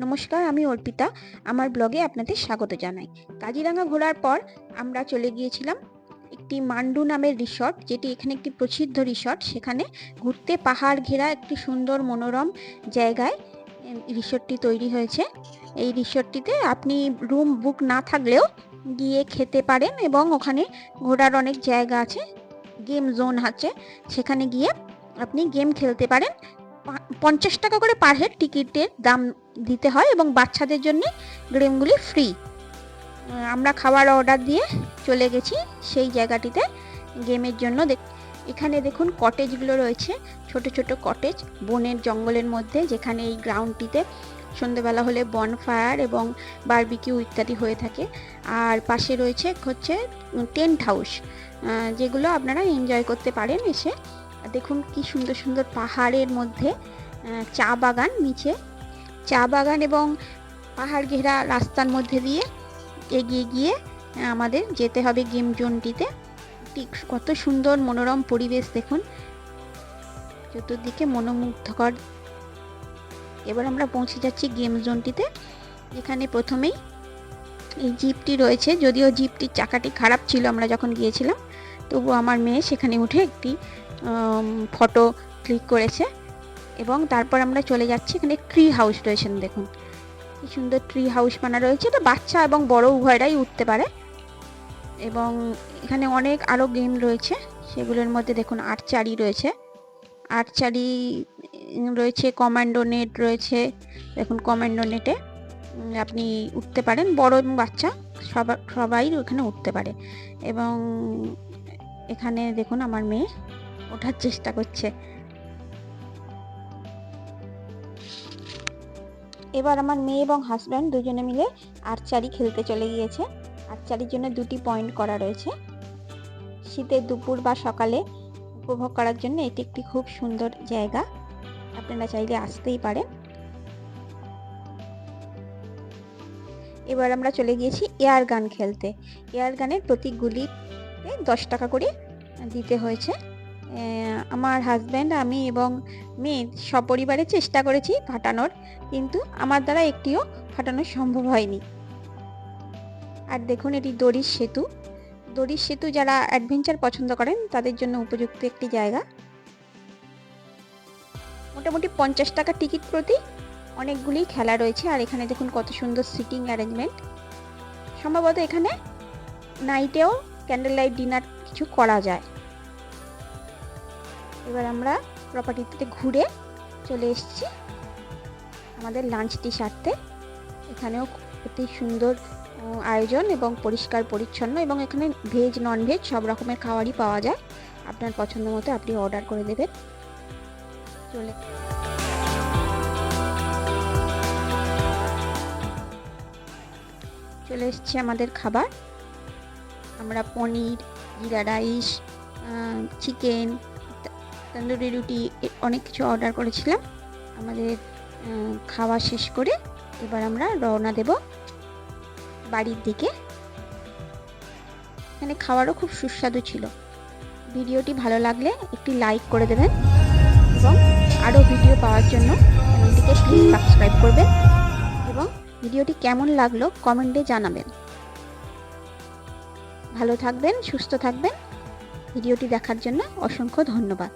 নমস্কার, আমি অর্পিতা। আমার ব্লগে আপনাদের স্বাগত জানাই। কাজিরাঙা ঘোরার পর আমরা চলে গিয়েছিলাম একটি মান্ডু নামের রিসর্ট, যেটি এখানে একটি প্রসিদ্ধ রিসর্ট। সেখানে ঘুরতে পাহাড় ঘেরা একটি সুন্দর মনোরম জায়গায় রিসর্টটি তৈরি হয়েছে। এই রিসর্টটিতে আপনি রুম বুক না থাকলেও গিয়ে খেতে পারেন এবং ওখানে ঘোরার অনেক জায়গা আছে, গেম জোন আছে, সেখানে গিয়ে আপনি গেম খেলতে পারেন। 50 টাকা করে পার হেড টিকিটের দাম দিতে হয় এবং বাচ্চাদের জন্য গেমগুলি ফ্রি। আমরা খাবার অর্ডার দিয়ে চলে গেছি সেই জায়গাটিতে গেমের জন্য। এখানে দেখুন কটেজগুলো রয়েছে, ছোট ছোট কটেজ বনের জঙ্গলের মধ্যে, যেখানে এই গ্রাউন্ডটিতে সন্ধ্যেবেলা হলে বনফায়ার এবং বারবিকিউ ইত্যাদি হয়ে থাকে। আর পাশে রয়েছে হচ্ছে টেন্ট হাউস, যেগুলো আপনারা এনজয় করতে পারেন এসে। দেখুন কি সুন্দর সুন্দর পাহাড়ের মধ্যে চা বাগান, নিচে চা বাগান এবং পাহাড় ঘেরা রাস্তার মধ্যে দিয়ে এগিয়ে গিয়ে আমাদের যেতে হবে গেম জোনটিতে। ঠিক কত সুন্দর মনোরম পরিবেশ দেখুন, চতুর্দিকে মনোমুগ্ধকর। এবার আমরা পৌঁছে যাচ্ছি গেম জোনটিতে। এখানে প্রথমেই এই জিপটি রয়েছে, যদিও জিপটির চাকাটি খারাপ ছিল আমরা যখন গিয়েছিলাম, তবু আমার মেয়ে সেখানে উঠে একটি ফটো ক্লিক করেছে। এবং তারপর আমরা চলে যাচ্ছি, এখানে ট্রি হাউস রয়েছে, দেখুন কি সুন্দর ট্রি হাউস বানা রয়েছে। এটা বাচ্চা এবং বড় উভয়রাই উঠতে পারে। এবং এখানে অনেক আরও গেম রয়েছে, সেগুলোর মধ্যে দেখুন আর্চারি রয়েছে, কমান্ডো নেট রয়েছে। দেখুন কমান্ডো নেটে আপনি উঠতে পারেন, বড় এবং বাচ্চা সবাই ওখানে উঠতে পারে। এবং এখানে দেখুন আমার মেয়ে ওঠার চেষ্টা করছে। এবার আমার মেয়ে এবং হাজব্যান্ড দুজনে মিলে আর্চারি খেলতে চলে গিয়েছে। আর্চারির জন্য 2টি পয়েন্ট করা রয়েছে। শীতের দুপুর বা সকালে উপভোগ করার জন্য এটি একটি খুব সুন্দর জায়গা, আপনারা চাইলে আসতেই পারেন। এবার আমরা চলে গিয়েছি এয়ার গান খেলতে। এয়ার গানের প্রতি গুলিতে 10 টাকা করে দিতে হয়েছে। আমার হাজব্যান্ড, আমি এবং মেয়ে সপরিবারে চেষ্টা করেছি ফাটানোর, কিন্তু আমার দ্বারা একটিও ফাটানো সম্ভব হয়নি। আর দেখুন এটি দড়ির সেতু। দড়ির সেতু যারা অ্যাডভেঞ্চার পছন্দ করেন তাদের জন্য উপযুক্ত একটি জায়গা। মোটামুটি 50 টাকা টিকিট প্রতি অনেকগুলি খেলা রয়েছে। আর এখানে দেখুন কত সুন্দর সিটিং অ্যারেঞ্জমেন্ট। সম্ভবত এখানে নাইটেও ক্যান্ডেল লাইট ডিনার কিছু করা যায়। এবার আমরা প্রপার্টিতে ঘুরে চলে এসেছি আমাদের লাঞ্চটি সারতে। এখানেও অতি সুন্দর আয়োজন এবং পরিষ্কার পরিচ্ছন্ন, এবং এখানে ভেজ নন ভেজ সব রকমের খাবারই পাওয়া যায়। আপনার পছন্দ মতো আপনি অর্ডার করে দেবেন। চলে এসছে আমাদের খাবার। আমরা পনির, জিরা রাইস, চিকেন, তন্দুরি রুটি অনেক কিছু অর্ডার করেছিলাম। আমাদের খাওয়া শেষ করে এবার আমরা রওনা দেব বাড়ির দিকে। এখানে খাবারও খুব সুস্বাদু ছিল। ভিডিওটি ভালো লাগলে একটি লাইক করে দেবেন এবং আরও ভিডিও পাওয়ার জন্য চ্যানেলটিকে প্লিজ সাবস্ক্রাইব করবেন এবং ভিডিওটি কেমন লাগলো কমেন্টে জানাবেন। ভালো থাকবেন, সুস্থ থাকবেন। ভিডিওটি দেখার জন্য অসংখ্য ধন্যবাদ।